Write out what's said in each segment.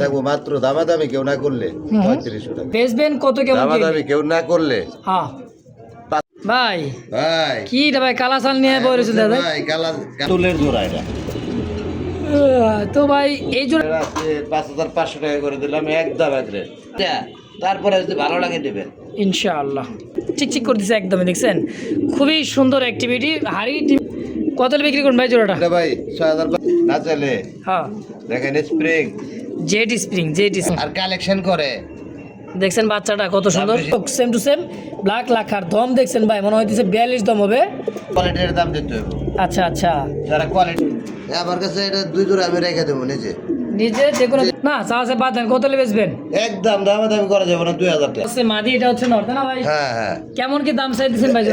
থাকবো মাত্র দামাদামি কেউ না করলে 3500 টাকা বেচবেন কত কেমন দামাদামি কেউ না করলে। হ্যাঁ ভাই ভাই কি রে ভাই কালাসাল নিয়ে বলেছেন দাদা ভাই কালা তুলের জোড়া এটা তো ভাই এই জন্য 5500 টাকা করে দিলাম একদম এক রেট। তারপরে যদি ভালো লাগে নেবেন ইনশাআল্লাহ। চিকচিক করে দিছে একদমই, দেখছেন খুবই সুন্দর অ্যাক্টিভিটি। হাড়ি কত বিক্রি করুন ভাই জোড়াটা? এটা ভাই 6000 না চলে। হ্যাঁ দেখেন স্প্রিং জেড স্প্রিং আর কালেকশন করে, দেখছেন বাচ্চাটা কত সুন্দর, সেম টু সেম ব্ল্যাক লাখার দম দেখছেন ভাই, মনে হইতেছে 42 দম হবে। কোয়ালিটির দাম দিতে হবে। আচ্ছা আচ্ছা, যারা কোয়ালিটি আমার কাছে এটা দুই জোড়া আমি রেখে দেবো নিজে যে কোনো না চাষে বাদ দেন, কত বেচবেন? একদম দামাদামি করা যাবে না, 2000 টাকা। আচ্ছা মাদি এটা হচ্ছে নর্থ না ভাই? হ্যাঁ হ্যাঁ। কেমন কি দাম চাই দিচ্ছেন ভাই?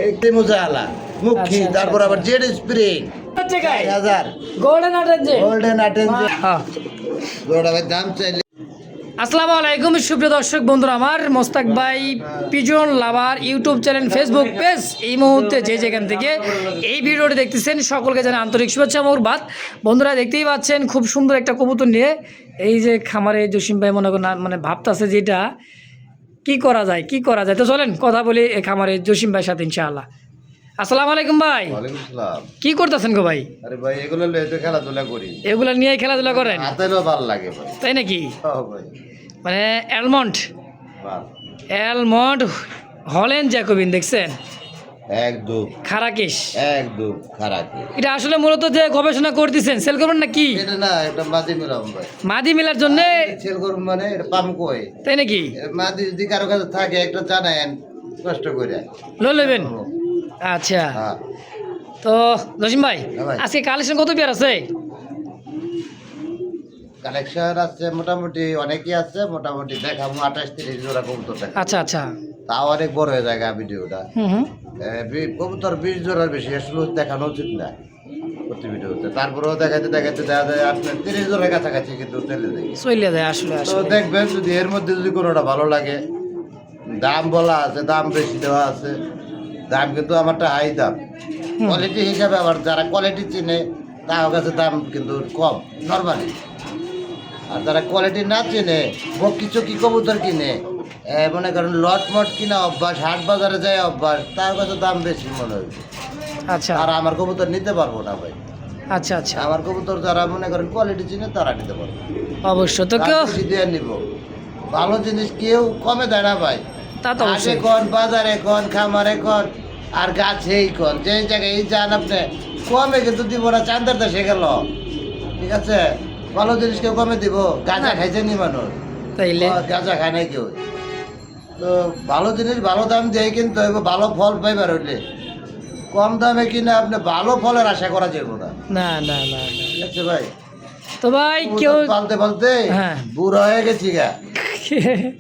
একটু মজা আলা মুখী, আচ্ছা, তারপর আবার জেড স্প্রিং 1000 গোল্ডেন আটেনজে হ্যাঁ। জোড়া ভাই দাম চাইলে। আসসালামু আলাইকুম সুপ্রিয় দর্শক বন্ধুরা, আমার মোস্তাক ভাই পিজন লাভার ইউটিউব চ্যানেল ফেসবুক পেজ এই মুহূর্তে যে যেখান থেকে এই ভিডিওটি দেখতেছেন সকলকে জানাই আন্তরিক শুভেচ্ছা মোরবাদ। বন্ধুরা দেখতেই পাচ্ছেন খুব সুন্দর একটা কবুতর নিয়ে এই যে খামারে জসিম ভাই মনে করেন মানে ভাবতেছে যেটা কি করা যায় তো চলেন কথা বলি এই খামারে জসিম ভাইয়ের সাথে ইনশাআল্লাহ। আসসালামু আলাইকুম ভাই। ওয়ালাইকুম আসসালাম। কি করতেছেন গো ভাই? আরে ভাই এগুলো লয়ে তো খেলাধুলা করি, এগুলা নিয়ে খেলাধুলা করেন? হাতেও ভালো লাগে ভাই। তাই নাকি? হ্যাঁ ভাই মানে অ্যালমন্ড হলেন জ্যাকোবিন দেখছেন একদম খারাকেশ, একদম খারাপ। এটা আসলে মূলত যে গবেষণা করতেছেন সেল করবেন না কি? এটা না, এটা মাদি মিলাম ভাই। মাদি মেলার জন্য সেল করুন মানে এটা পাম কই, তাই নাকি? মাদি যদি কারো কাছে থাকে একটা জানেন কষ্ট করে লো নেবেন। আচ্ছা হ্যাঁ। তো জসিম ভাই ভাই। আজকে কালেকশন কত পেয়ার আছে? কালেকশন আছে মোটামুটি অনেকই আছে, মোটামুটি দেখাবো 28-30 জোড়া কবুতর দেখা। আচ্ছা আচ্ছা তাও অনেক বড় হয়ে যায় ভিডিওটা। হুম কবুতর 20 জোড়ার বেশি আসলে দেখানো উচিত না প্রতি ভিডিওতে। তারপরেও দেখাতে দেখাতে দেখা যায় আপনার 30 জোড়ার কাছাকাছি কিন্তু চলে যায়। চলে যায় আসলে তো আসলে দেখবেন যদি এর মধ্যে যদি কোনোটা ভালো লাগে, দাম বলা আছে, দাম বেশি দেওয়া আছে, দাম কিন্তু আমারটা হাই দাম। কোয়ালিটি হিসাবে আবার যারা কোয়ালিটি চিনে তার কাছে দাম কিন্তু কম নর্মালি। আর যারা কোয়ালিটি না চিনে কিছু কি কবুতর কিনে মনে করেন লটমট কিনা অভ্যাস, হাট বাজারে যায় অভ্যাস, তার কাছে দাম বেশি মনে হয়। আচ্ছা আর আমার কবুতর নিতে পারবো না ভাই। আচ্ছা আচ্ছা আমার কবুতর যারা মনে করেন কোয়ালিটি চিনে তারা নিতে পারবো, অবশ্য তো কেউ বেশি দিয়ে নিব। ভালো জিনিস কেউ কমে দেয় না ভাই। তা তো হাটে অবশ্যই কন, বাজারে কন, খামারে কন, আর গাছেই কন, যে জায়গায় এই যান আপনি কমে কিন্তু দিব না। চান্দার দেশে গেল ঠিক আছে, ভালো জিনিস কেউ কমে দিব? গাঁজা খাইছে নি মানুষ? তাইলে গাঁজা খায় নাই কেউ। তো ভালো জিনিস ভালো দাম দিয়ে কিন্তু ভালো ফল পাইবার হইলে কম দামে কিনে আপনি ভালো ফলের আশা করা যাবে না। না না না না। ঠিক আছে ভাই। তো ভাই কেউ পালতে পালতে হ্যাঁ। বুড়া হয়ে গেছি গা,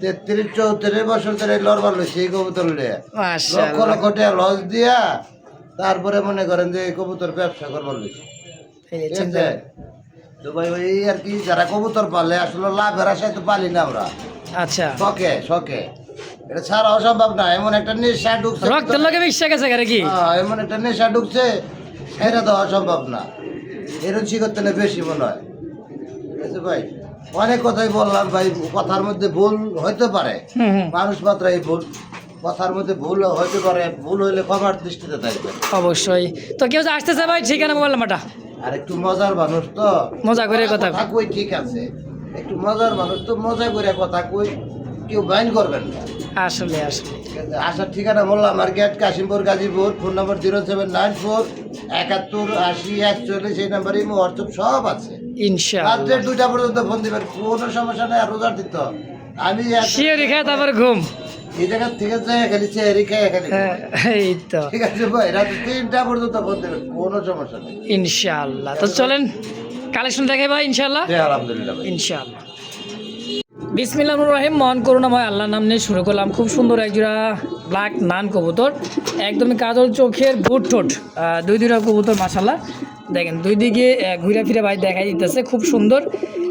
33-34 বছর ধরে লড়বার লইছে এই কবুতর লইয়া, লক্ষ মাশাআল্লাহ লক্ষ টাকা লস দিয়া তারপরে মনে করেন যে এই কবুতর ব্যবসা করবার লইছে। এই ঠিক চিন্তা আছে? তো ভাই ওই আর কি, যারা কবুতর পালে আসলে লাভের আশায় তো পালি না আমরা, আচ্ছা শখে শখে। এটা ছাড়া অসম্ভব না, এমন একটা নেশা ঢুকছে। রক্তের লগে মিশে গেছে গারে কি? এমন একটা নেশা ঢুকছে, এটা তো অসম্ভব না। এরুচি করতে না বেশি মনে হয়। ঠিক আছে ভাই, অনেক কথাই বললাম ভাই, কথার মধ্যে ভুল হইতে পারে, মানুষ মাত্রাই ভুল, কথার মধ্যে ভুল হইতে পারে, ভুল হইলে ক্ষমার দৃষ্টিতে থাকবে অবশ্যই। তো কেউ যে আসতেছে ভাই ঠিকানা মোবাইল নাম্বারটা? আর একটু মজার মানুষ তো মজা করে কথা কই, ঠিক আছে, একটু মজার মানুষ তো মজা করে কথা কই, কেউ বাইন করবেন না। আসলে আসলে ঠিক আছে? আসার ঠিকানা বললাম, মার্কেট কাশিমপুর গাজীপুর, ফোন নম্বর 0794-71-80-41, সেই নাম্বারে হোয়াটসঅ্যাপ সব আছে। ইনশাআল্লাহ রাত্রে 2টা পর্যন্ত ফোন দিবেন, কোনো সমস্যা নেই। আর রোজার দিত আমি শিওরি খায় তারপর ঘুম। এই জায়গা থেকে যাই খালি চেহারি খাই খালি। এই তো ঠিক আছে ভাই, রাত্রে 3টা পর্যন্ত ফোন দেবেন, কোনো সমস্যা নেই। ইনশাআল্লাহ। তো চলেন কালেকশন দেখে ভাই ইনশাআল্লাহ। আলহামদুলিল্লাহ ভাই। ইনশাআল্লাহ। বিসমিল্লাহির রহিম, মহান করুণাময় আল্লাহর নাম নিয়ে শুরু করলাম। খুব সুন্দর একজোড়া ব্ল্যাক নান কবুতর, একদমই কাজল চোখের বুট ঠোঁট, দুইটা কবুতর মাশাআল্লাহ। দেখেন দুই দিকে ঘুরে ফিরে ভাই দেখাই দিতেছে, খুব সুন্দর।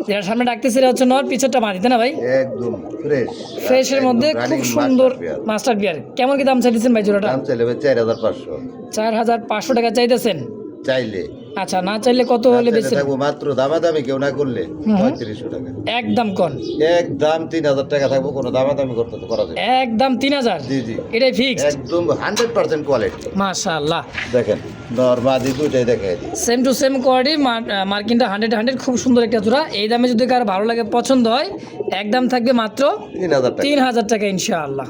যেটা সামনে ডাকতেছে এটা হচ্ছে নর, পিছেরটা মাদিতে না ভাই? একদম ফ্রেশ, ফ্রেশের মধ্যে খুব সুন্দর মাস্টার বিয়ার। কেমন কি দাম চাইতেছেন ভাই জোড়াটা? দাম চাইলে ভাই 4500। 4500 টাকা চাইতেছেন? চাইলে আচ্ছা, না চাইলে কত হলে বেশি? থাকবো মাত্র দামাদামি কেউ না করলে হুম। 3500 টাকা। একদম কোন? একদম 3000 টাকা থাকবো, কোনো দামাদামি করতে তো করা যাবে। একদম 3000? জি জি, এটাই ফিক্সড? একদম 100% কোয়ালিটি। মাশাআল্লাহ, দেখেন নরমাদি দুইটাই দেখে সেম টু সেম কোয়ালিটি, মার্কিনটা 100 খুব সুন্দর একটা জোড়া। এই দামে যদি কার ভালো লাগে, পছন্দ হয়, একদম থাকবে মাত্র 3000 টাকা। 3000 টাকা ইনশাআল্লাহ।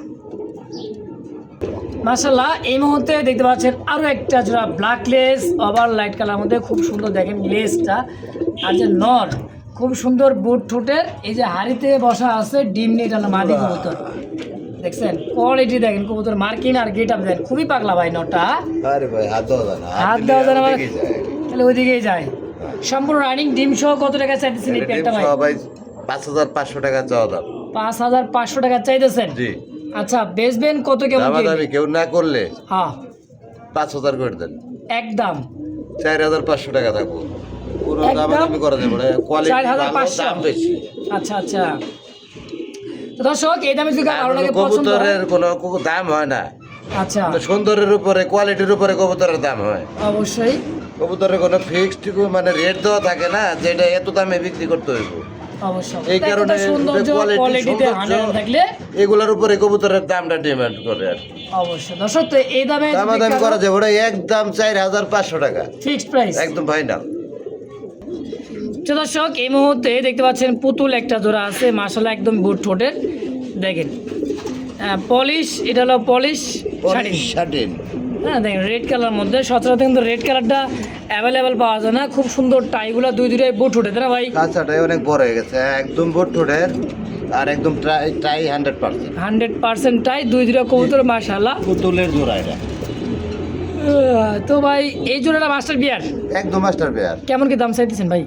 মাশাআল্লাহ, এই মুহূর্তে দেখতে পাচ্ছেন আরও একটা জোড়া black less over light colour মধ্যে, খুব সুন্দর দেখেন লেসটা। আর যে নর খুব সুন্দর বুট ঠোঁটের, এই যে হাড়িতে বসা আছে ডিম নিয়ে, এটা হলো মাদি কবুতর। দেখছেন কোয়ালিটি, দেখেন কবুতর মার্কিন আর গেট আপ দেখেন, খুবই পাগলা ভাই নটা। আরে ভাই হাত দেওয়া যায় না, হাত দেওয়া যায় না মানে? দিলেই যায়। তাহলে ওইদিকেই যায়। সম্পূর্ণ রানিং ডিম সহ কত টাকা চাইতেছেন এই পেয়ারটা ভাই? সবাই 5500 টাকা চাওয়া দাম। 5500 টাকা চাইতেছেন? জি। আচ্ছা, বেচবেন কত কেমন? দামাদামি কেউ না করলে হ্যাঁ 5000 করে দেন, একদম 4500 টাকা থাকবো। পুরো একদম দামাদামি করা যাবে না, কোয়ালিটি ভালো, 4500? দাম বেশি। আচ্ছা আচ্ছা, তো দর্শক এই দামে যদি ভালো লাগে, পছন্দ হয়, কবুতরের কোনো দাম হয় না, আচ্ছা সুন্দরের উপরে কোয়ালিটির উপরে কবুতরের দাম হয়। অবশ্যই কবুতরের কোনো ফিক্সড মানে রেট দেওয়া থাকে না, যেটা এত দামে বিক্রি করতে হইব। অবশ্যই এই কারণে সৌন্দর্য কোয়ালিটিতে 100 থাকলে এগুলোর উপরে কবুতরের দামটা ডিমান্ড করে আর কি। অবশ্যই দর্শক, তো এই দামে দামাদামি করা যাবে ওটা একদম 4500 টাকা ফিক্সড প্রাইস একদম ফাইনাল। তো দর্শক এই মুহূর্তে দেখতে পাচ্ছেন পুতুল একটা জোড়া আছে, মাশাআল্লাহ একদম বুট ঠোঁটের, দেখেন পলিশ, এটা হলো পলিশ শাড়ি। শাটিন হ্যাঁ দেখেন রেড কালার মধ্যে, সচরাচর কিন্তু রেড কালারটা অ্যাভেলেবেল পাওয়া যায় না, খুব সুন্দর টাইগুলো দুইটাই বুট ঠোঁটে, তাই না ভাই? কাঁচাটাই অনেক বড় হয়ে গেছে, একদম বোট ঠোঁটের আর একদম টাই 100%। 100% টাই, দুইটা কবুতর মাশাআল্লাহ। পুতুলের জোড়া এটা তো ভাই এই জোড়াটা মাস্টার বিয়ার একদম মাস্টার পেয়ার। কেমন কি দাম চাইতেছেন ভাই?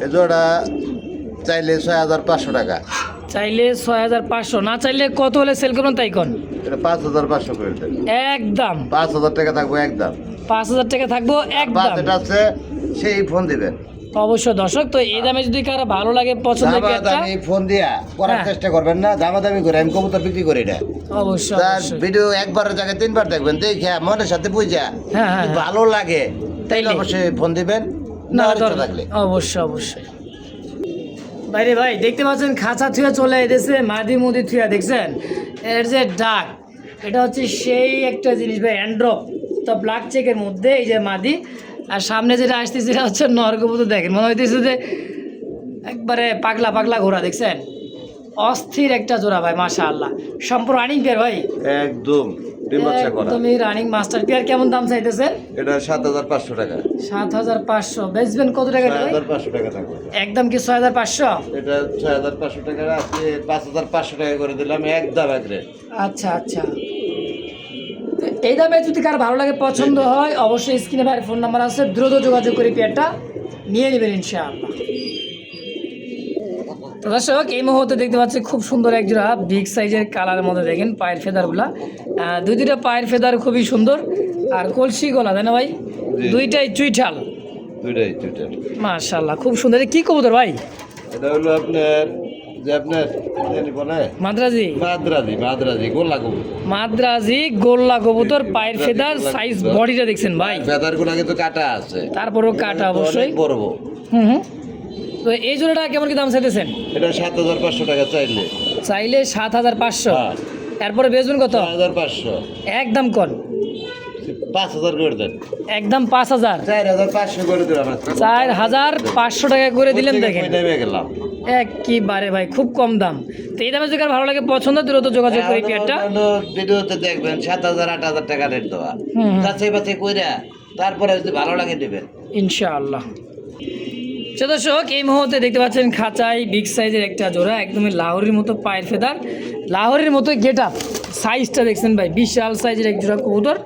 এই জোড়া চাইলে 6500 টাকা, চাইলে 6500, না চাইলে কত হলে সেল করবেন তাই কোন? এটা 5500 করে দেন। একদম 5000 টাকা থাকবো একদম। 5000 টাকা থাকবো একদম। বাজেট আছে সেই ফোন দিবেন। অবশ্যই দর্শক, তো এই দামে যদি কারো ভালো লাগে, পছন্দ হয় পেয়ারটা, দামাদামি ফোন দিয়া করার হ্যাঁ। চেষ্টা করবেন না, দামাদামি করে আমি কবুতর বিক্রি করি না। অবশ্যই তার অবশ্যই। ভিডিও একবারের জায়গায় 3বার দেখবেন, দেখে মনের সাথে বুঝা হ্যাঁ, হ্যাঁ, যদি ভালো লাগে তাইলে তাইলে। অবশ্যই ফোন দিবেন, না না ইচ্ছা থাকলে। অবশ্যই অবশ্যই। বাইরে ভাই দেখতে পাচ্ছেন খাঁচা থুয়া চলে এসেছে, মাদি মুদি থুয়া, দেখছেন এর যে ডাক, এটা হচ্ছে সেই একটা জিনিস ভাই, অ্যান্ড্রপ তো ব্ল্যাক চেকের মধ্যে, এই যে মাদি, আর সামনে যেটা আসতেছে সেটা হচ্ছে নরকবুতর। দেখেন মনে হইতেছে যে একবারে পাগলা পাগলা ঘোড়া, দেখছেন অস্থির একটা জোড়া ভাই মাশাআল্লাহ। সম্পূর্ণ রানিং পেয়ার ভাই, একদম ডিম বাচ্চা করা। একদমই রানিং মাস্টার পেয়ার। কেমন দাম চাইতেছে? এটা 7500 টাকা। 7500 বেচবেন কত টাকা ভাই? 6500 টাকা থাকবে। একদম কি 6500? এটা 6500 টাকা আছে, 5500 টাকা করে দিলাম একদম এক রেট। আচ্ছা আচ্ছা, তো এই দামে যদি কার ভালো লাগে, পছন্দ হয়, অবশ্যই স্ক্রিনে ভাইয়ের ফোন নাম্বার আছে, দ্রুত যোগাযোগ করে পেয়ারটা নিয়ে নেবেন ইনশাআল্লাহ। তো দর্শক এই মুহূর্তে দেখতে পাচ্ছি খুব সুন্দর এক জোড়া বিগ সাইজের কালারের মধ্যে, দেখেন পায়ের ফেদারগুলা, দুইটা পায়ের ফেদার খুবই সুন্দর, আর কলসি গলা, তাই না ভাই? দুইটাই চুইঠাল, দুইটাই মাশাআল্লাহ খুব সুন্দর। এটা কি কবুতর ভাই? এটা হলো আপনার যে আপনার জানি বলে মাদ্রাজি? মাদ্রাজি গোলা কবুতর। মাদ্রাজি গোল্লা কবুতর, পায়ের ফেদার, সাইজ বডিটা দেখছেন ভাই, ফেদারগুলো কিন্তু কাটা আছে, তারপরও কাটা অবশ্যই। অনেক বড়। হুম হুম। তো এই জোড়াটা কেমন কি দাম চাইতেছেন? এটা 7500 টাকা চাইলে। চাইলে 7500, হ্যাঁ। এরপরে বেচবেন কত? 6500। একদম কোন? 5000 করে দেন। একদম 5000? 4500 করে দিলাম। 4500 টাকা করে দিলেন, দেখেন নেমে গেলাম একেবারে ভাই খুব কম দাম। তো এই দামে যদি কার ভালো লাগে, পছন্দ, দ্রুত যোগাযোগ করে পেয়ারটা। ভিডিওতে দেখবেন 7000 8000 টাকা রেট দেওয়া, হুম হুম। যাচাই বাছাই কইরা তারপরে যদি ভালো লাগে নেবেন ইনশাআল্লাহ। তো দর্শক এই মুহূর্তে দেখতে পাচ্ছেন খাঁচায় বিগ সাইজের একটা জোড়া, একদমই লাহোরের মতো পায়ের ফেদার, লাহোরের মতো গেট আপ, সাইজটা দেখছেন ভাই, বিশাল সাইজের এক জোড়া কবুতর,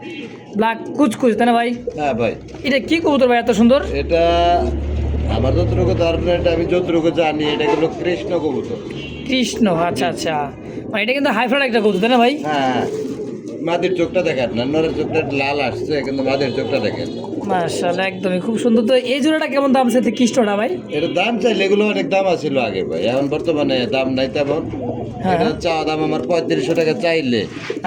ব্ল্যাক কুচকুচ, তাই না ভাই? হ্যাঁ ভাই, এটা কি কবুতর ভাই এত সুন্দর? এটা আমার যতটুকু ধারণা, এটা আমি যতটুকু জানি, এটা হলো কৃষ্ণ কবুতর। কৃষ্ণ, আচ্ছা আচ্ছা, মানে এটা কিন্তু হাইফ্রাড একটা কবুতর, তাই না ভাই? হ্যাঁ, মাদের চোখটা দেখেন না, নরের চোখটা একটু লাল আসছে, কিন্তু মাদের চোখটা দেখেন মাশাআল্লাহ একদমই খুব সুন্দর। তো এই জোড়াটা কেমন দাম চাইতে কৃষ্ণটা ভাই? এটা দাম চাইলে এগুলো অনেক দাম আছিল আগে ভাই, এখন বর্তমানে দাম নাই তেমন। হ্যাঁ। এটা চাওয়া দাম আমার 3500 টাকা চাইলে,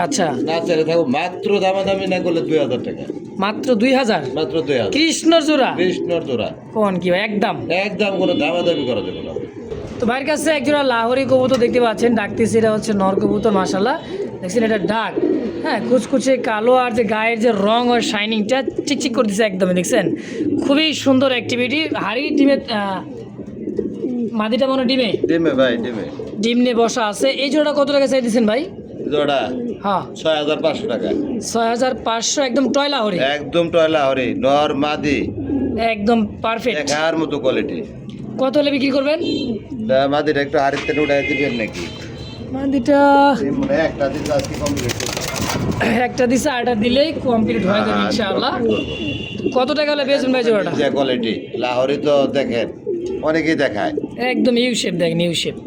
আচ্ছা না চাইলে থাকবো মাত্র দামাদামি না করলে 2000 টাকা। মাত্র 2000 মাত্র 2000 কৃষ্ণর জোড়া কৃষ্ণর জোড়া কোন কি ভাই একদম একদম কোনো দামাদামি করা যাবে না। তো ভাইয়ের কাছে এক জোড়া লাহোরি কবুতর দেখতে পাচ্ছেন, ডাকতেছে এটা হচ্ছে নর কবুতর মাশাল্লাহ, দেখছেন এটা ডাক, হ্যাঁ কুচকুচে কালো আর যে গায়ের যে রং আর শাইনিংটা চিকচিক করতেছে একদমই, দেখছেন খুবই সুন্দর অ্যাক্টিভিটি। হাড়ি ডিমে মাদিটা মনে হয় ডিমে ডিমে ভাই ডিমে ডিম নিয়ে বসা আছে। এই জোড়া কত টাকা চাই দিচ্ছেন ভাই? জোড়া হ্যাঁ 6500 টাকা 6500 একদম টয় লাহোরি, একদম টয়লা হরি নর মাদি একদম পারফেক্ট। দেখার মতো কোয়ালিটি। কত হলে বিক্রি করবেন? মাদির একটু হাড়িতে উঠাই দিবেন নাকি? মাদিটা মানে একটা দিন আজকে কমপ্লিট একটা দিছে, আটা দিলেই কমপ্লিট হয়ে যাবে ইনশাআল্লাহ। কত টাকা হলে বেচবেন ভাই জোড়াটা? যে কোয়ালিটি লাহোরি তো দেখেন অনেকেই দেখায়, একদম ইউ শেপ দেখেন, ইউ শেপ।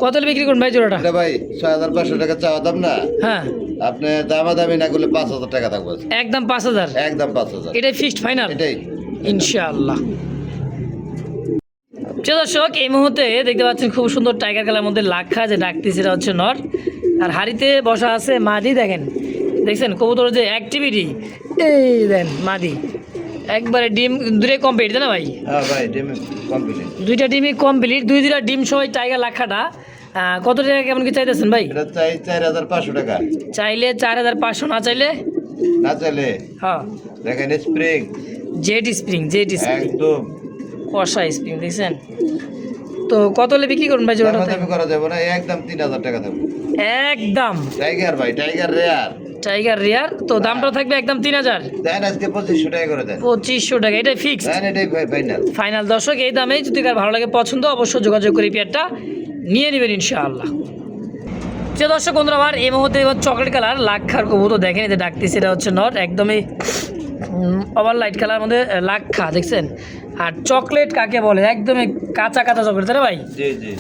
কত হলে বিক্রি করবেন ভাই জোড়াটা? এটা ভাই 6500 টাকা চাওয়া দাম না, হ্যাঁ আপনি দামাদামি না করলে 5000 টাকা থাকবে, একদম 5000, একদম 5000 এটাই ফিক্সড ফাইনাল এটাই। ইনশাআল্লাহ। প্রিয় দর্শক এই মুহূর্তে দেখতে পাচ্ছেন খুব সুন্দর টাইগার কালার মধ্যে লাক্ষা যে ডাকতি, সেটা হচ্ছে নর, আর হাড়িতে বসা আছে মাদি। দেখেন দেখছেন কবুতর যে অ্যাক্টিভিটি, এই দেন মাদি একবারে ডিম দূরে কমপ্লিট, তাই না ভাই? হ্যাঁ ভাই ডিম কমপ্লিট, দুইটা ডিমই কমপ্লিট, দুইটা ডিম সহ টাইগার লাক্ষাটা। কত টাকা কেমন কি চাইতেছেন ভাই? এটা চাই 4500 টাকা, চাইলে 4500, না চাইলে না চাইলে হ্যাঁ দেখেন spring jade spring, jade spring একদম কষা স্প্রিং, দেখছেন। তো কত হলে বিক্রি করুন ভাই জোড়াটা? দামাদামি করা যাবে না, একদম 3000 টাকা থাকবে। একদম টাইগার ভাই টাইগার রেয়ার টাইগার রিয়ার, তো দামটাও থাকবে একদম 3000, দেন আজকে 2500 টাকা করে দেন, 2500 টাকা, এটাই ফিক্সড দেন এটাই ফাইনাল। ফাইনাল। দর্শক এই দামেই যদি কার ভালো লাগে পছন্দ অবশ্যই যোগাযোগ করে পেয়ারটা নিয়ে নেবেন ইনশাআল্লাহ। যে দর্শক বন্ধুরা আমার এই মুহূর্তে এবার চকলেট কালার লাক্ষার কবুতর দেখেন, এতে ডাকতেছে এটা হচ্ছে নট, একদমই ওভার লাইট কালার মধ্যে লাক্ষা, দেখছেন। আর চকলেট কাকে বলে? একদমই কাঁচা কাঁচা চকলেট, তাই না ভাই? জি জি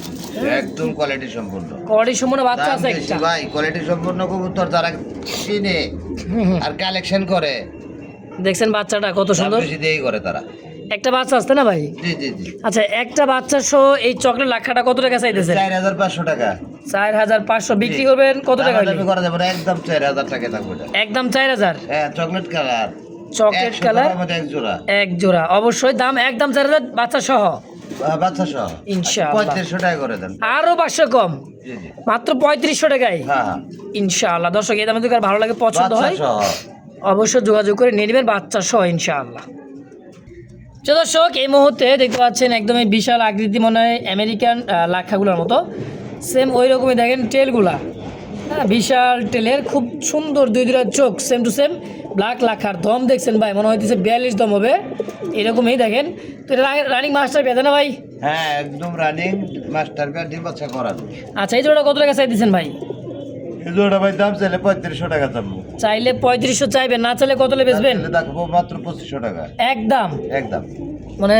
একদম কোয়ালিটি সম্পূর্ণ, কোয়ালিটি সম্পূর্ণ বাচ্চা দাম আছে বেশি একটা ভাই, কোয়ালিটি সম্পূর্ণ কবুতর যারা কিনে আর কালেকশন করে, দেখছেন বাচ্চাটা কত দাম সুন্দর, বেশি দিয়েই করে তারা। একটা বাচ্চা আসতে না ভাই? জি জি জি আচ্ছা একটা বাচ্চা সহ এই চকলেট লাক্ষাটা কত টাকা চাইতেছেন? 4500 টাকা 4500 বিক্রি করবেন কত টাকা হইলে? দামাদামি করা যাবে না, একদম 4000 টাকা থাকবে এটা। একদম 4000 হ্যাঁ চকলেট কালার, চকলেট 100 কালার টাকার মধ্যে এক জোড়া, এক জোড়া, অবশ্যই দাম একদম 4000 বাচ্চা সহ বাচ্চা সহ ইনশাআল্লাহ। 3500 টাকা করে দেন, আরো 500 কম, জি জি মাত্র 3500 টাকায় হ্যাঁ হ্যাঁ ইনশাআল্লাহ। দর্শক এই দামে যদি কার ভালো লাগে পছন্দ বাচ্চা হয় সহ অবশ্যই যোগাযোগ করে নিয়ে নেবেন বাচ্চা সহ ইনশাআল্লাহ। তো দর্শক এই মুহূর্তে দেখতে পাচ্ছেন একদমই বিশাল আকৃতি, মনে হয় আমেরিকান লাক্ষাগুলোর মতো, সেম ওই রকমই দেখেন টেলগুলা, হ্যাঁ বিশাল টেলের, খুব সুন্দর দুইটা চোখ, সেম টু সেম ব্ল্যাক লাক্ষার। দম দেখছেন ভাই, মনে হইতেছে 42 দম হবে, এরকমই দেখেন। তো এটা রানিং মাস্টার পেয়ে না ভাই? হ্যাঁ একদম রানিং মাস্টার পেয়ার ডিম বাচ্চা করান। আচ্ছা এই জোড়া কত টাকা চাই দিচ্ছেন ভাই? এই জোড়া ভাই দাম চাইলে 3500 টাকা দাম, চাইলে 3500 চাইবেন, না চাইলে কত বেচবেন? দেখবো মাত্র 2500 টাকা একদম একদম, মানে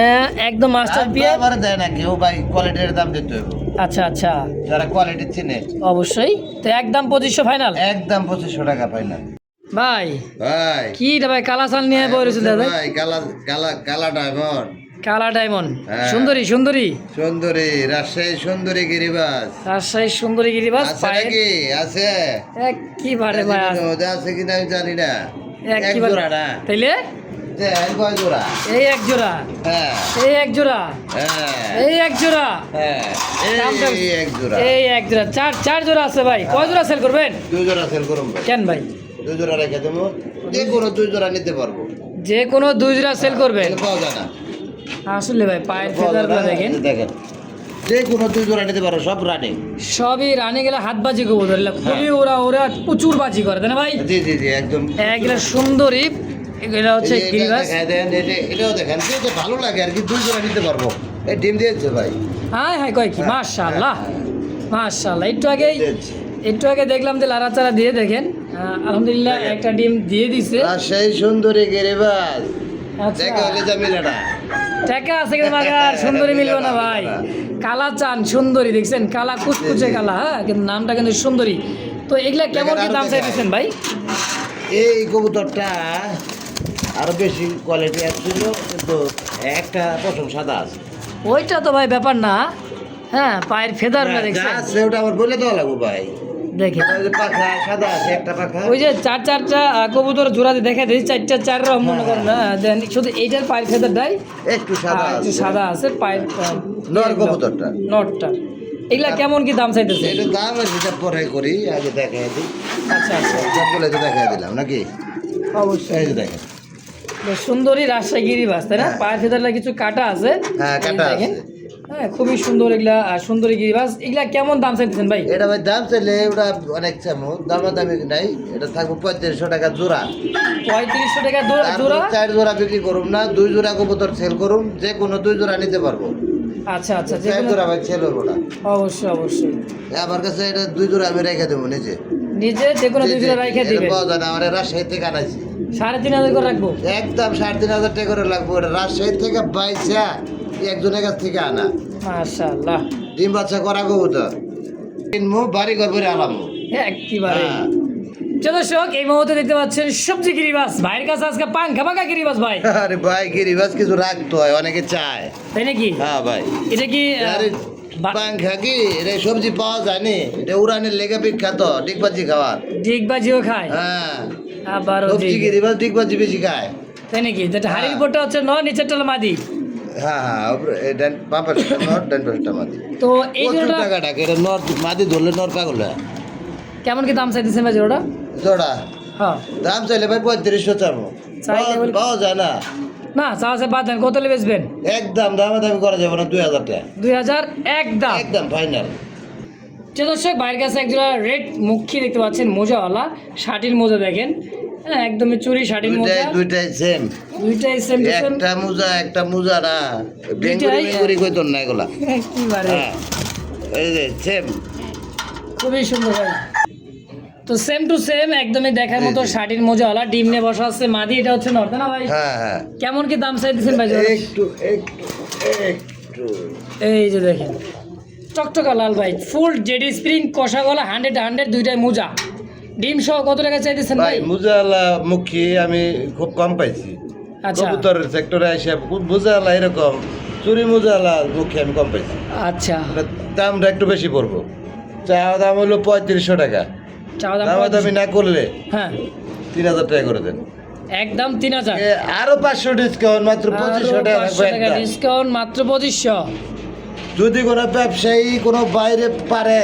একদম মাস্টার পিয়ে। আবার দেয় না কেউ ভাই, কোয়ালিটির দাম দিতে হবে, আচ্ছা আচ্ছা যারা কোয়ালিটি চিনে অবশ্যই। তো একদম 2500 ফাইনাল একদম 2500 টাকা ফাইনাল। ভাই। ভাই কি রে ভাই কালা চাল নিয়ে বলেছিল দাদা? ভাই কালা কালা কালা ডায়মন্ড, কালা ডায়মন্ড, হ্যাঁ। সুন্দরী সুন্দরী সুন্দরী রাজশাহী সুন্দরী গিরিবাস রাজশাহী সুন্দরী গিরিবাস আছে পায়ের নাকি? আছে একবারে ভাই আছে কিনা আমি জানি না, এক একবারে। জোড়া না তাইলে কয় জোড়া? এই এক জোড়া, হ্যাঁ এই এক জোড়া, হ্যাঁ এই এক জোড়া, হ্যাঁ দামটা- এই এক জোড়া, এই এক জোড়া, চার জোড়া আছে ভাই। কয় জোড়া সেল করবেন? 2 জোড়া সেল করুন ভাই, কেন ভাই? 2 জোড়া রেখে দেবো, যে কোনো 2 জোড়া নিতে পারবো, যে কোনো 2 জোড়া সেল করবেন? এগুলো পাওয়া যায় না, আসলে ভাই পায়ের পাওয়া যায় ফেদারগুলো না, দেখেন, দেখেন যে কোনো 2 জোড়া নিতে পারো, সব রানিং। সবই রানে গেলে হাত বাজি করবো ধরলে, খুবই ওরা ওরা প্রচুর বাজি করে, তাই না ভাই? জি জি জি একদম। এগুলো সুন্দরী, এটা হচ্ছে এই যে এটা গিরিবাস। দেখায় দেন, এটাও দেখেন, যেটা ভালো লাগে আর কি, 2 জোড়া নিতে পারবো। এই ডিম দিয়েছে ভাই, হ্যাঁ হ্যাঁ কয় কি, মাশাআল্লাহ মাশাআল্লাহ। দিয়েছে। একটু আগে দেখলাম যে লাড়াচাড়া দিয়ে দেখেন, আলহামদুলিল্লাহ একটা ডিম দিয়ে দিছে। রাজশাহী সুন্দরী গিরিবাস, আচ্ছা দেখে হলে যা মিলে না। টাকা আছে কিন্তু মাগার সুন্দরী মিলবে না ভাই। কালা চান সুন্দরী, দেখছেন কালা কুচকুচে কালা, হ্যাঁ কিন্তু নামটা কিন্তু সুন্দরী। তো এগুলা কেমন কি দাম চাইতেছেন ভাই? এই কবুতরটা আরো বেশি কোয়ালিটি আসছিল, কিন্তু একটা পশম সাদা আছে, ওইটা তো ভাই ব্যাপার না, হ্যাঁ পায়ের ফেদারগুলো যা দেখছেন, আছে ওটা আবার বলে দেওয়া লাগবে ভাই। দেখেন ওই যে পাখা সাদা আছে একটা পাখা। ওই যে চারটা কবুতর জোড়াতে দেখা যায়, চার রকম মনে করেন না, দেন শুধু এইটার পায়ের ফেদারটাই একটু সাদা একটু আছে। সাদা আছে পায়ের নর কবুতরটা। নটটা। এগুলা কেমন কি দাম চাইতেছে? এটা দাম যেটা পরে করি, আগে দেখাই দিই। আচ্ছা আচ্ছা, সবগুলো তো দেখাই দিলাম নাকি? অবশ্যই। এই যে দেখেন। বেশ সুন্দরী রাজশাহী গিরিবাস, তাই না? হ্যাঁ। পায়ের ফেদারটা কিছু কাটা আছে। হ্যাঁ, এই কাটা দেখেন। আছে। হ্যাঁ, খুবই সুন্দর এগুলা, সুন্দরী গিরিবাস। এগুলা কেমন দাম চাইতেছেন ভাই? এটা ভাই দাম চাইলে ওটা অনেক চামো, দামাদামি নাই। এটা থাকবো 3500 টাকা জোড়া। 3500 টাকা জোড়া। 4 জোড়া বিক্রি করুম না, 2 জোড়া কবুতর সেল করুম, যে কোনো 2 জোড়া নিতে পারবো। আচ্ছা আচ্ছা, 4 জোড়া ভাই সেল হবো না। অবশ্যই অবশ্যই। আমার কাছে এটা 2 জোড়া আমি রেখে দেবো নিজে। নিজে যে কোনো 2 জোড়া রাইখা এটা দিবেন। পাওয়া যায় না, আমার রাজশাহী থেকে আনাইছি। 3500 করে রাখবো। একদম 3500 টাকা করে লাগবে। ওটা রাজশাহী থেকে বাইসা একজনের কাছ থেকে আনা। মাশাআল্লাহ, ডিম বাচ্চা করা কবুতর কিনবো, বাড়ি ঘর করে আলামো। একেবারে। হ্যাঁ। দর্শক, এই মুহূর্তে দেখতে পাচ্ছেন সবজি গিরিবাস। ভাইয়ের কাছে আজকে পাঙ্খা পাঙ্খা গিরিবাস ভাই, আরে ভাই গিরিবাস কিছু রাখতে হয়, অনেকে চায়। তাই নাকি? হ্যাঁ ভাই। এটা কি আরে পাঙ্খা কি এটা সবজি পাওয়া যায়নি, এটা উড়ানের লেগে বিখ্যাত, ডিগবাজি খাওয়ার। ডিগবাজিও খায়, হ্যাঁ, আবার সবজি গিরিবাস ডিগবাজি বেশি খায়। তাই নাকি? যেটা হাড়ির উপরটা হচ্ছে নিচের টালা মাদি। হ্যাঁ হ্যাঁ, ডান বাপার নর, ডান পাশটা মাদি। তো এই প্রচুর জোড়াটা টাকা টাকা, এটা নর মাদি ধরলে নর পাগল হয়। কেমন কি দাম চাইতেছেন ভাই জোড়াটা? জোড়া হ্যাঁ, দাম চাইলে ভাই 3500 চাবো, চাইলে বলে- পাওয়া যায় না। না চাওয়া বাদ দেন, কত হলে বেচবেন? একদম দামাদামি করা যাবে না, 2000 টাকা 2000 একদম। একদম ফাইনাল। যে দর্শক, বাইরের কাছে একজোড়া রেড মুখী দেখতে পাচ্ছেন, মোজাওয়ালা শাটির মোজা দেখেন। হ্যাঁ, একদমই চুরি শাটির মোজা, দুইটাই সেম। দুইটাই সেম টু সেম। একটা মোজা না, দুইটাই, বেঙ্গুরি কইতো না এগুলা। একেবারে হ্যাঁ, এই যে সেম। খুবই সুন্দর ভাই। তো সেম টু সেম একদমই দেখার মতো শাটির মোজাওয়ালা, ডিম নিয়ে বসা আছে মাদি। এটা হচ্ছে নর্থ না ভাই? হ্যাঁ হ্যাঁ, কেমন কি দাম চাইতেছেন ভাই জোড়া? একটু একটু একটু এই যে দেখেন, টকটকা লাল ভাই, ফুল জেডি স্প্রিং, কষা গলা, 100 দুইটাই মোজা। ডিম সহ কত টাকা চাইতেছেন ভাই ভাই? মুজালা মুখী আমি খুব কম পাইছি। আচ্ছা কবুতরের সেক্টরে এসে মুজালা এরকম চুরি মুজালা মুখী আমি কম পাইছি। আচ্ছা, ওটার দামটা একটু বেশি পড়বো। চাওয়া দাম হলো 3500 টাকা। চাওয়া দাম দামাদামি না করলে হ্যাঁ 3000 টাকা করে দেন। একদম 3000। আরো 500 ডিসকাউন্ট, মাত্র 2500 টাকা থাকবে একটা। ডিসকাউন্ট মাত্র 2500। যদি কোনো ব্যবসায়ী কোনো বাইরে পারে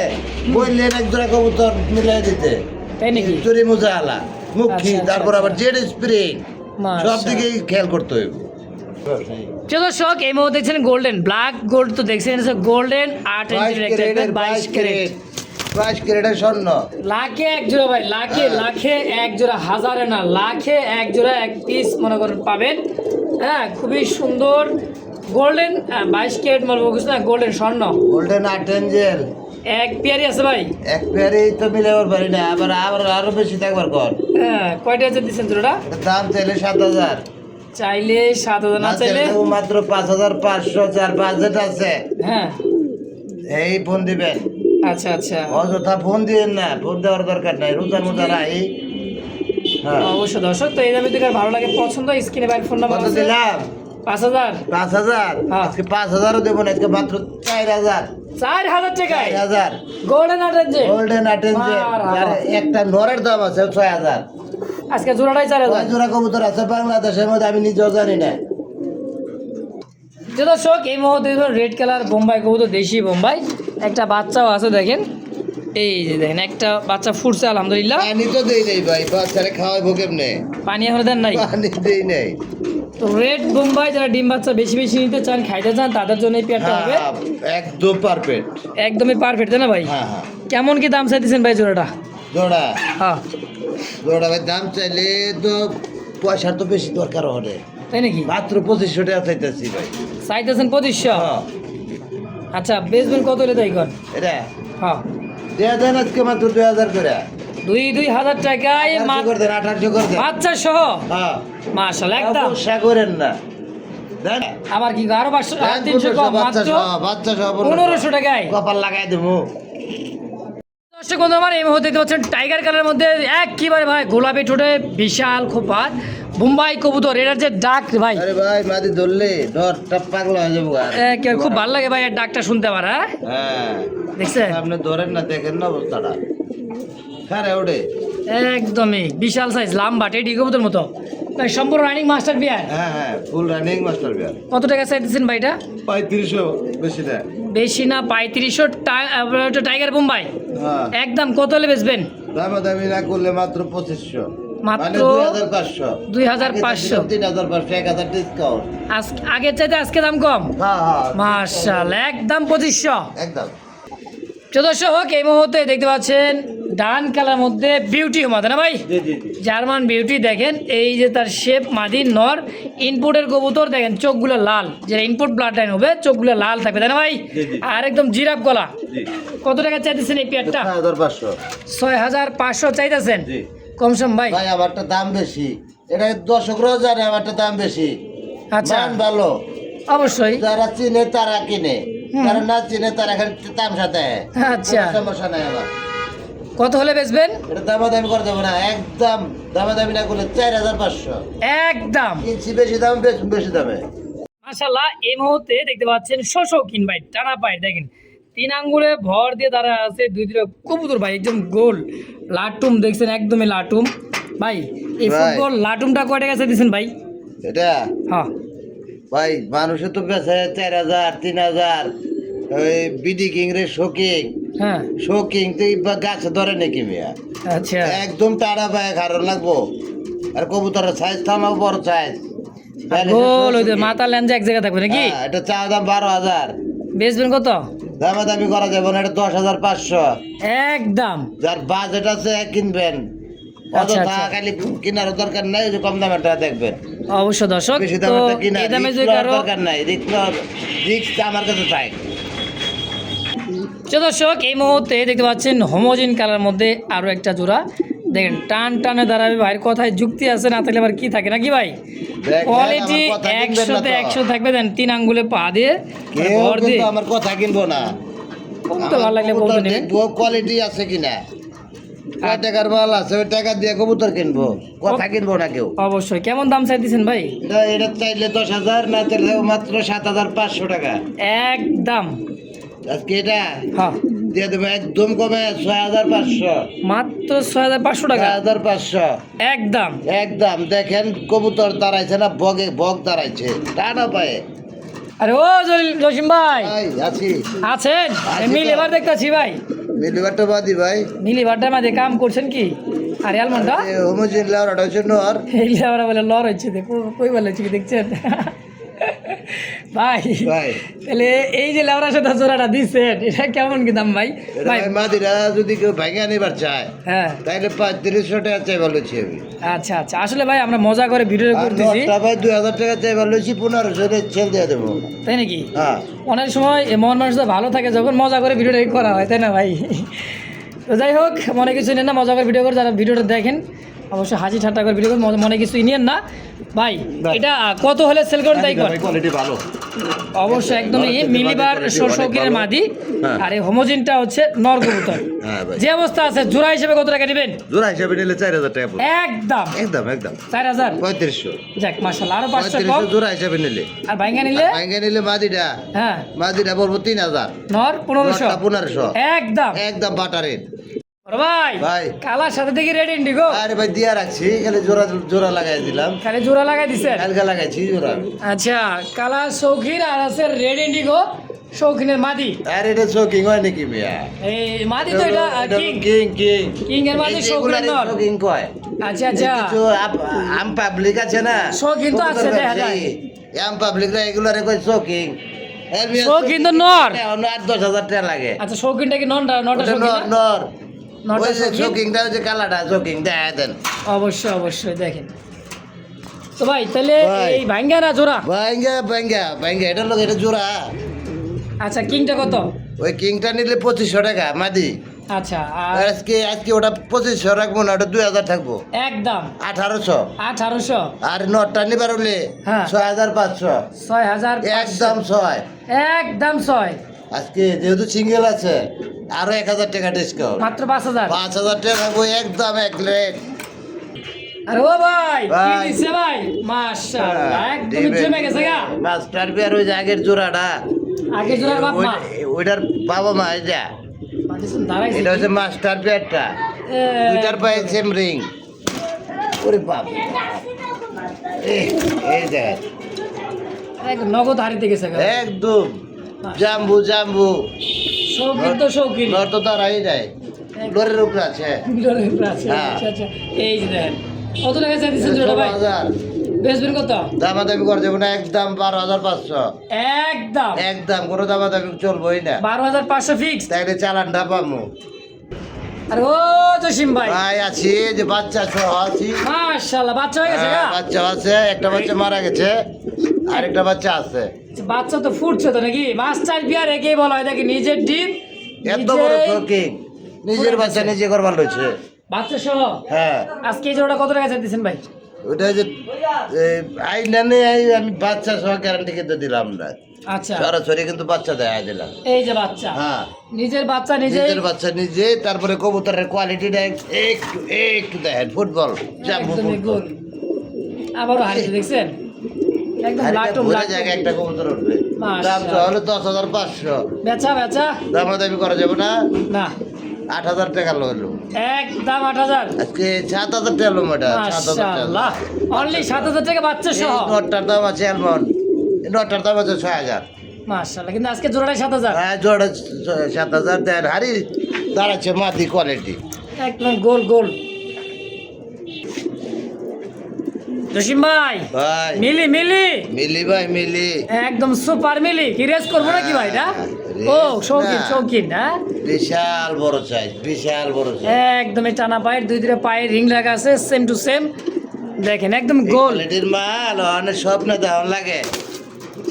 বললেন এক জোড়া কবুতর মিলাই দিতে, তাই নাকি? চুরি মোজা আলা মুখী, আচ্ছা, তারপর আচ্ছা, আবার জেড স্প্রিং, সব মাশাআল্লাহ। দিকেই খেয়াল করতে হইব। প্রিয় দর্শক, এই মুহূর্তে দেখছেন গোল্ডেন ব্ল্যাক গোল্ড, তো দেখছেন গোল্ডেন 8 ইঞ্চি 22 ক্যারেট। 22 ক্যারেটের স্বর্ণ। লাখে এক জোড়া ভাই, লাখে এক জোড়া, হাজারে না, লাখে এক জোড়া, এক পিস মনে করেন পাবেন। হ্যাঁ, খুবই সুন্দর গোল্ডেন 22 ক্যারেট মাল বলছিস না, গোল্ডেন স্বর্ণ। গোল্ডেন আর্ট এঞ্জেল এক পেয়ারি আছে ভাই। এক পেয়ারেই তো মিলাবার পারি না, আবার আরো বেশি থাকবার কর। হ্যাঁ, কয়টা আছে দিচ্ছেন জোড়াটা? এটার দাম চাইলে 7000, চাইলে 7000, না চাইলে মাত্র 5500, 4-5 যেটা আছে হ্যাঁ। এই ফোন দিবেন। আচ্ছা আচ্ছা, অযথা ফোন দিবেন না, ফোন দেওয়ার দরকার নাই, রোজার মোজা রাই। হ্যাঁ, অবশ্যই দর্শক, তো এই দামে যদি কার ভালো লাগে পছন্দ, স্ক্রিনে বাইর ফোন নাম্বার কত আছে। দিলাম? 5000। 5000। হ্যাঁ। আজকে 5000ও দেবো না, আজকে মাত্র 4000। 4000 টাকায় 4000 গোল্ডেন আটের যে গোল্ডেন আটেঞ্জেল। মার একটা নরের দাম আছে 6000। আজকে জোড়াটাই 4000। কয় জোড়া কবুতর আছে বাংলাদেশের মধ্যে আমি নিজেও জানি না। যে দর্শক, এই মুহূর্তে রেড কালার বোম্বাই কবুতর, দেশি বোম্বাই, একটা বাচ্চাও আছে দেখেন। এই যে দেখেন, একটা বাচ্চা ফুটছে আলহামদুলিল্লাহ। পানি তো দেই নাই ভাই, বাচ্চারে খাওয়াইবো কেমনে? পানি এখন দেন নাই। পানি দেই নাই। তো রেড বোম্বাই যারা ডিম বাচ্চা বেশি বেশি নিতে চান, খাইতে চান, তাদের জন্য এই পেয়ারটা হবে হ্যাঁ, একদম পারফেক্ট। একদমই পারফেক্ট, তাই না ভাই? হ্যাঁ হ্যাঁ, কেমন কি দাম চাইতেছেন ভাই জোড়াটা? জোড়া হ্যাঁ, জোড়া ভাই দাম চাইলে তো পয়সার তো বেশি দরকার হবে, তাই নাকি? মাত্র 2500 টাকা চাইতেছি ভাই। চাইতেছেন 2500। হ্যাঁ, আচ্ছা, বেচবেন কত হলে তাই কর? এটা হ্যাঁ, দেয়া দেন আজকে মাত্র 2000 করে। 2000 টাকায় 1800 করে দেন, 1800 করে দেন। বাচ্চা সহ। হ্যাঁ, মাশাআল্লাহ, একদম। অবশ্যই করেন না। দেন আবার কি আরো 500 দেন 300 কম, বাচ্চা মাত্র সহ, বাচ্চা সহ 1500 টাকায়। কপাল লাগাই দেবো। দর্শক বন্ধু আমার, এই মুহূর্তে দেখতে পাচ্ছেন টাইগার কালারের মধ্যে একেবারে ভাই গোলাপি ঠোঁটে বিশাল খোপা বোম্বাই কবুতর। এটার যে ডাক ভাই, আরে ভাই মাদি ধরলে ডরটা পাগলা হয়ে যাবো। খুব ভালো লাগে ভাই এর ডাকটা শুনতে আমার। হ্যাঁ, হ্যাঁ, দেখছেন? আপনি ধরেন না, দেখেন না অবস্থাটা। খারে ওঠে। একদমই বিশাল সাইজ লম্বা টেডি কবুতর মতো ভাই, সম্পূর্ণ রানিং মাস্টার বিয়ার। হ্যাঁ ফুল রানিং মাস্টার বিয়ার। কত টাকা চাইতেছেন ভাই এটা? 3500 বেশি না। বেশি না, 3500 টাইগার বোম্বাই। হ্যাঁ একদম কত হলে বেচবেন? দামাদামি না করলে মাত্র 2500, মাত্র 2500। 2500। 3500, 1000 ডিসকাউন্ট। আগের চাইতে আজকে দাম কম। হ্যাঁ মাশাআল্লাহ, একদম 2500। একদম। দর্শক এই মুহূর্তে দেখতে পাচ্ছেন ডান কালার মধ্যে বিউটি মাদি না ভাই, জি জি জার্মান বিউটি। দেখেন এই যে তার শেপ, মাদি নর, ইনপুটের কবুতর। দেখেন চোখগুলো লাল, যেটা ইনপুট ব্লাড লাইন হবে চোখগুলো লাল থাকবে, তাই না ভাই? আর একদম জিরাফ গলা। কত টাকা চাইতেছেন এই পেয়ারটা? 6500। 6500 চাইতেছেন। জি কমসম ভাই? ভাই আমারটা দাম বেশি, এটা দর্শকরাও জানে আমারটা দাম বেশি। আচ্ছা মান ভালো, অবশ্যই। যারা চিনে তারা কিনে, যারা না চিনে তারা খালি তামসা দেয়। আচ্ছা কোনো সমস্যা নাই আমার। কত হলে বেচবেন? এটা দামাদামি করে দেবো না, একদম দামাদামি না করলে 4500। একদম কিনছি বেশি দাম, বেশি দামে। মাশাআল্লাহ এই মুহূর্তে দেখতে পাচ্ছেন শোষকিন ভাই, টানা পায়। দেখেন 3 আঙ্গুলে ভর দিয়ে দাঁড়া আছে, 2 কবুতর ভাই, একদম গোল লাটুম। দেখছেন একদমই লাটুম ভাই। এই ভাই। ফুটবল লাটুমটা কয় টাকা চাইতেছেন ভাই? এটা হ্যাঁ ভাই মানুষের তো বেছে 4000, 3000। ওই বিডি কিং রে শোকিং, হ্যাঁ শোকিং তো গাছে ধরে নাকি মিয়া? আচ্ছা একদম টাড়া পায়ে খারণ লাগবো। আর কবুতরের সাইজ থামাও বড় সাইজ। গোল ওই যে মাথা লেন্স এক জায়গায় থাকবে নাকি? এটা চা দাম 12000। বেচবেন কত? দামাদামি করা যাবে না, এটা 10500। একদম। যার বাজেট আছে কিনবেন, আচ্ছা, অযথা আচ্ছা। খালি কেনার দরকার নাই, ওই যে কম দামেরটা দেখবেন। অবশ্য দর্শক, বেশি তো দামেরটা কিনা এই দামে রিস্ক যদি লওয়ার কারো দরকার নাই, রিস্ক আমার কাছে চাই। দর্শক এই মুহূর্তে দেখতে পাচ্ছেন হোমোজিন কালার মধ্যে আরো একটা জোড়া। দেখেন টান টানে দাঁড়াবে, ভাইয়ের কথায় যুক্তি আছে, না থাকলে আবার কি থাকে নাকি ভাই? দেখেন, কোয়ালিটি আমার কথা কিনবেন না 100তে তো। 100 থাকবে। দেন 3 আঙ্গুলে পা দিয়ে কেউ ভর দিয়ে কিন্তু আমার কথা কিনবো না। কবুতর ভালো লাগলে বলতে নেবেন। দেখবো কোয়ালিটি আছে কিনা, কয় টাকার মাল আছে, ওই টাকা দিয়ে কবুতর কিনবো, কথা কিনবো না কেউ। অবশ্যই। কেমন দাম চাইতেছেন ভাই? এটা চাইলে 10000, না চাইলে মাত্র 7500 টাকা। একদম। আজকে এটা হ্যাঁ দিয়ে দেবো একদম কমে 6500। মাত্র 6500 টাকা। 6500 একদম। একদম। দেখেন কবুতর দাঁড়াইছে না, বগ দাঁড়াইছে টানা পায়ে। আরে ও জসিম ভাই ভাই আছি, আছেন? আছি তো। মিলিবার দেখতেছি ভাই, মিলিবারটা বাদি ভাই। মিলিবারটার মাঝে কাম করছেন কি? আর অ্যালমন্ডটা হোমোজিন লাউরাটা হচ্ছে নর। এই লেবারা বলে লর হচ্ছে, দেখো কই বলে হচ্ছে কি দেখছেন ভাই? ভাই তাহলে এই যে লেবরার সাথে জোড়াটা দিচ্ছেন, এটা কেমন কি দাম ভাই? এটা ভাই ভাই মাদিরা যদি কেউ ভাঙে আনিবার চায় হ্যাঁ তাইলে 3500 টাকা চাই বলেছি আমি। আচ্ছা আচ্ছা, আসলে ভাই আমরা মজা করে ভিডিও আর করতেছি, নটটা ভাই 2000 টাকা চাই বলেছি, 1500 ছেল দিয়ে দেবো। তাই নাকি? হ্যাঁ অনেক সময় মন মানুষ ভালো থাকে যখন মজা করে ভিডিওটা করা হয়, তাই না ভাই? তো যাই হোক, মনে কিছু নেন না, মজা করে ভিডিও করে যারা ভিডিওটা দেখেন অবশ্যই হাসি ঠাট্টা করে ভিডিও করে, মনে কিছু নিয়েন না ভাই। এটা কত হলে সেল করেন তাই কর? কোয়ালিটি ভালো অবশ্যই একদমই মিলিবার শোষকের মাদি। হ্যাঁ। আর এই হোমোজিনটা হচ্ছে নর কবুতর। হ্যাঁ ভাই, যে অবস্থা আছে জোড়া হিসেবে কত টাকা নেবেন? জোড়া হিসাবে নিলে 4000 টাকা পড়বে। একদম একদম একদম 4000। 3500। যাক মাশাআল্লাহ, আরো 500 কম। 3500 জোড়া হিসাবে নিলে। আর ভাঙ্গা নিলে? ভাঙে নিলে মাদিটা, হ্যাঁ মাদিটা পড়বো 3000। নর 1500। 1500 একদম। একদম বাটারের। বড় ভাই ভাই। কালার সাথে দেখি রেড ইন্ডিগো। আরে ভাই দিয়া রাখছি, খালি জোড়া লাগাই দিলাম, খালি জোড়া লাগাই দিছেন? কালকে লাগাইছি জোড়া। আচ্ছা, কালার শৌখিন আর আছে রেড ইন্ডিগো শৌখিনের মাদি। আর এটা শোকিং হয় নাকি মিয়া? এই মাদি তো এটা কিং কিং কিং এর মাদি শৌখিনের নর। শোকিং কয়। আচ্ছা আচ্ছা, কিছু আম পাবলিক আছে না, শৌখিন তো আছে, দেখা যায়। আম পাবলিকরা এগুলারে কয় শোকিং। শৌখিন তো নর। 8-10,000 টাকা লাগে। আচ্ছা, শৌখিনটা কি নটা ওটা শৌখিন নর না? নর। নটা ওই যে শৌখিন? শোকিংটা হচ্ছে কালাটা, শোকিং দেখা দেন। অবশ্যই অবশ্যই দেখেন তো ভাই। তাহলে ভাই। এই ভাঙ্গা না জোড়া? ভাঙ্গা এটা লোক, এটা জোড়া। আচ্ছা, কিংটা কত? ওই কিংটা নিলে 2500 টাকা মাদি। আচ্ছা, আর আজকে ওটা 2500 রাখবো না, ওটা 2000 থাকবো। একদম 1800। 1800। আর নটটা নিবার হলে হ্যাঁ। 6500। 6000। একদম 6। একদম 6। আজকে যেহেতু সিঙ্গেল আছে আরো 1000 টাকা ডিসকাউন্ট, মাত্র 5000। 5000 টাকা থাকবো একদম এক রেট। আরে ও ভাই কি ভাই। দিছে ভাই? মাশাআল্লাহ, একদম জমে গেছে গা। মাস্টার বিয়ার ওই যে আগের জোড়াটা, আগে জোড়ার বাপ মা। ওইটার বাবা মা এটা। দাঁড়াইছে এটা হচ্ছে মাস্টার পেয়ারটা, এ, দুইটার পায়ে সেম রিং। ওরে বাপ, এই দেখ এক নগদ হারিতে গেছে গা। একদম জাম্বু জাম্বু। শৌখিন তো শৌখিন নর তো দাঁড়াই যায়, ডোরের উপরে আছে। বিরলের উপরে আছে। হ্যাঁ। আচ্ছা আচ্ছা এই যে দেখেন কত টাকা চাইতেছেন জোড়া ভাই 16,000 বেচবেন কত দামাদামি করে যাবো না, একদম 12,500। একদম একদম কোনো দামাদামি চলবোই না, 12,500 ফিক্স তাইলে চালানটা পাবো। আর ও জসিম ভাই ভাই আছি যে বাচ্চা সহ আছি। মাশাআল্লাহ বাচ্চা হয়ে গেছে গা হ্যাঁ, বাচ্চা আছে, একটা বাচ্চা মারা গেছে, আরেকটা বাচ্চা আছে। বাচ্চা তো ফুটছে তো নাকি মাস্টার বিয়ার একে বলা হয় নাকি নিজের ডিম এত বড় শৌখিন, নিজের বাচ্চা নিজে করবার লইছে। বাচ্চা সহ হ্যাঁ, আজকে এই জোড়াটা কত টাকা চাইতেছেন ভাই ওটা যে আইনা নেই, আমি বাচ্চা সহ গ্যারান্টি কিন্তু দিলাম না, আচ্ছা সরাসরি কিন্তু বাচ্চা দেয়া দিলাম। এই যে বাচ্চা হ্যাঁ, নিজের বাচ্চা নিজে নিজের বাচ্চা নিজে। তারপরে কবুতরের কোয়ালিটিটা একটু একটু দেখেন, ফুটবল জাম্বু একদমই ফুটবল। গোল আবারও হারিয়ে দেখছেন একদম লাটুম ভরে লাটুম জায়গায় একটা কবুতর উঠবে, মাশাআল্লাহ। দাম তো হলো 10,500। বেচা বেচা দামাদামি করা যাবে না, না 8,000 টাকা লইলো। একদম 8,000 আজকে 7,000 টাকা লোম, এটা 7,000 টাকা। মাশাআল্লাহ অনলি 7,000 টাকা বাচ্চা এই সহ নটটার দাম আছে অ্যালমন্ড, এই নটটার দাম আছে 6,000। মাশাআল্লাহ কিন্তু আজকে জোড়াটাই 7,000 হ্যাঁ, জোড়া 7,000 দেন। হারি দাঁড়াচ্ছে মাটি কোয়ালিটি। একদম গোল গোল জসিম ভাই ভাই মিলি মিলি মিলি ভাই মিলি, একদম সুপার মিলি কি রেস করবো নাকি ভাই এটা রেস ও শৌখিন না। শৌখিন হ্যাঁ বিশাল বড় সাইজ, বিশাল বড় সাইজ। একদমই টানা পায়ের দুই দিকে পায়ে রিং রাখা আছে সেম টু সেম দেখেন একদম গোল কোয়ালিটির মাল অনেক স্বপ্ন দেওয়ান লাগে,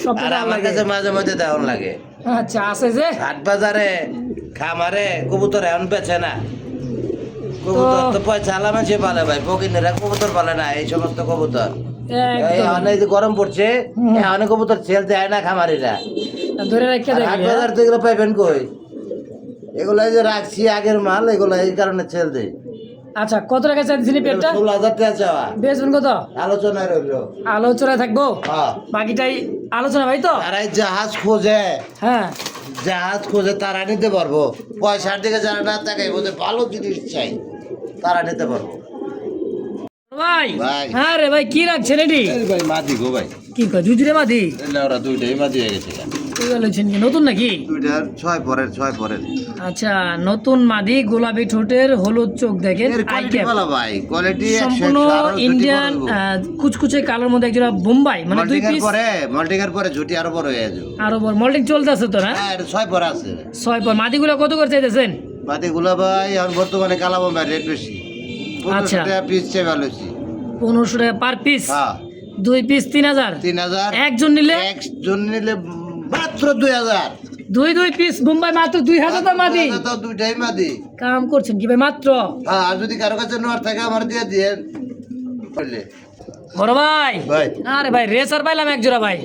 সব আর আমার কাছে মাঝে মাঝে দেওয়ান লাগে। আচ্ছা আছে যে হাট বাজারে খামারে কবুতর এখন বেচে না, কবুতর তো পয়সা আলাম আছে পালে ভাই, পকিনেরা কবুতর পালে না এই সমস্ত কবুতর। এই একদম অনেক যে গরম পড়ছে, অনেক কবুতর সেল দেয় না খামারিরা। ধরে রেখে আর হাট দেখি বাজার তো এগুলো পাইবেন কই, এগুলো এই যে রাখছি আগের মাল, এগুলো এই কারণে সেল দেয়। আচ্ছা কত টাকা চাইছেন পেটটা 16,000 টাকা চাওয়া, বেচবেন কত আলোচনায় রইলো। আলোচনায় থাকবো হ্যাঁ, বাকিটাই আলোচনা ভাই তো যারা এই জাহাজ খোঁজে, হ্যাঁ জাহাজ খোঁজে তারা নিতে পারবো। পয়সার দিকে যারা না থাকে, ওদের ভালো জিনিস চাই, তারা নিতে পারবো। ভাই ভাই। হ্যাঁ রে ভাই কি রাখছেন এটি এই ভাই মাদি গো ভাই, কি কয় দুই দিনে মাদি এলে ওরা দুইটাই মাদি হয়ে গেছে। কি বলেছেন কি নতুন নাকি দুইটার 6 পরের 6 পরের। আচ্ছা নতুন মাদি গোলাপি ঠোঁটের হলুদ চোখ দেখেন এর কোয়ালিটি আইটেম ভালো ভাই, কোয়ালিটি সম্পূর্ণ ইন্ডিয়ান কুচকুচে কালোর মধ্যে একজোড়া বোম্বাই মানে দুই পিস মল্টিংয়ের পরে ঝুটি আরো বড় হয়ে যাবে। আরো বড় মল্টিং চলতেছে তো না হ্যাঁ, এটা 6 পর আছে। 6 পর মাদিগুলো কত করে চাইতেছেন মাদি গুলা ভাই এখন বর্তমানে কালা বোম্বাই রেট বেশি, আচ্ছা। 1500 টাকা পিস চেয়ে ভালো হয়েছি। 1500 টাকা পার পিস হ্যাঁ, দুই পিস 3,000 3,000 একজন নিলে একজন নিলে মাত্র 2,000। দুই দুই পিস বোম্বাই মাত্র 2,000 টাকা মাদি তো দুইটাই মাদি। কাম করছেন কি ভাই মাত্র হ্যাঁ, আর যদি কারো কাছে নোয়ার থাকে আমার দিয়ে দিয়ে বললে। বড় ভাই ভাই আরে ভাই রেসার পাইলাম এক জোড়া ভাই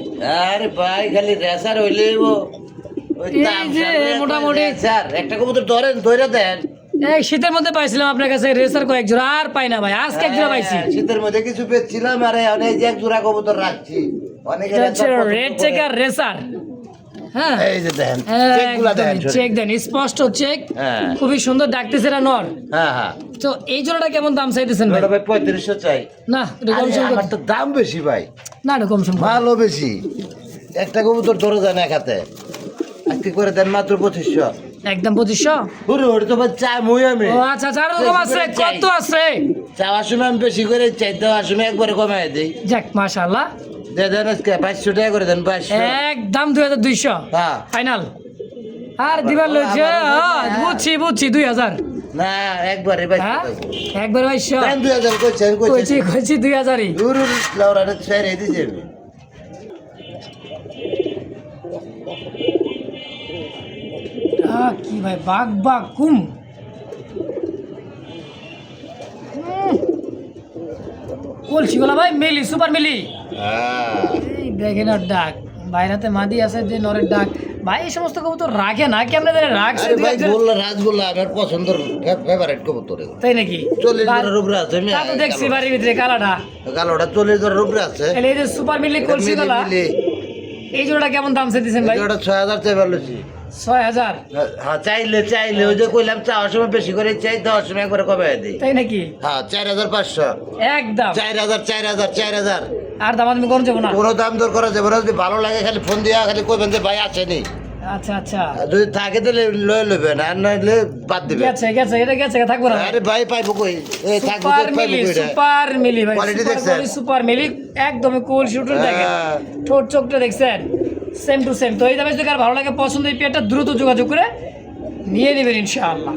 আরে ভাই খালি রেসার হইলে ওই এই দাম যে সামনে মোটামুটি স্যার একটা কবুতর ধরেন ধরে দেন। এই শীতের মধ্যে পাইছিলাম আপনার কাছে রেসার কয়েক জোড়া আর পাই না ভাই আজকে এক জোড়া পাইছি হ্যাঁ, শীতের মধ্যে কিছু পেয়েছিলাম, আরে অনেক এক জোড়া কবুতর রাখছি, অনেকে এটা হচ্ছে রেড চেকার রেসার হ্যাঁ এই যে দেখেন চেকগুলা দেখেন সরে। চেক দেন স্পষ্ট চেক হ্যাঁ খুবই সুন্দর ডাকতেছে না নর হ্যাঁ হ্যাঁ, তো এই জোড়াটা কেমন দাম চাইতেছেন ভাই ওটা ভাই 3500 চাই। না এটা কম আরে সম আমার তো দাম বেশি ভাই, না এটা কম সম ভালো বেশি। একটা কবুতর ধরে যায় না খাতে, আজকে করে দেন মাত্র 2500। একদম 2500 ওরে ওরে তো ভাই চাই মুই আমি ও আচ্ছা আচ্ছা আরো কম আছে কত আছে চাওয়ার সময় আমি বেশি করে চাই, দেওয়ার সময় একবারে কমাই দিই। যাক মাশাআল্লাহ দেন আজকে 500 টাকা করে দেন, 500। একদম 2200 হ্যাঁ ফাইনাল আর দিবার লইছে বুঝছি বুঝছি 2000 না একবারে ভাই হ্যাঁ একবার 2200 দেন 2000 কইছেন কইছি কইছি 2000ই দূর লাউরাটা ছেড়ে দিছে। কি ভাই বাঘ বাঘ কুম বলছি বলা ভাই মিলি সুপার মিলি হ্যাঁ, এই দেখেন আর ডাক বাইরাতে মাদি আছে যে নরের ডাক ভাই এই সমস্ত কবুতর রাখে না কেমনে জানে রাখছে আরে দুই ভাই একজন। বললা রাজগোল্লা আমার পছন্দের ফেভারিট কবুতর এগুলো। তাই নাকি 40 এর উপরে আছে, আমি তা তো দেখছি বাড়ির ভিতরে কালাটা কালোটা 40 এর উপরে আছে। তাহলে এই যে সুপার মিলি করছি গলা মিলি এই জোড়াটা কেমন দাম চাইতেছেন ভাই এটা 6000 চাই ভালোছি। 6000 হ্যাঁ চাইলে ওই যে কইলাম চাওয়ার সময় বেশি করে চাই, দেওয়ার সময় একবারে কমে দিই। তাই নাকি? হ্যাঁ 4500, একদম 4000। আর দামাদামি করুন যাবো না? কোনো দাম দর করা যাবে না, যদি ভালো লাগে খালি ফোন দিয়া খালি কইবেন যে ভাই আসেনি, আচ্ছা আচ্ছা, যদি থাকে তাহলে লয়ে লইবেন, আর নইলে বাদ দিবেন। গেছে এটা গেছে, থাকবো না। আরে ভাই পাইবো কই, এই থাকবো সুপার কই, পাইবো মিলি, কই রে? সুপার মিলি ভাই, Quality সুপার দেখছেন? মিলি, সুপার মিলি, একদমই কুল শুটুল দেখেন, হ্যাঁ। ঠোঁট চোখটা দেখছেন, সেম টু সেম। তো এই দামে যদি কার ভালো লাগে, পছন্দ, এই পেয়ারটা দ্রুত যোগাযোগ করে নিয়ে নেবেন ইনশাআল্লাহ।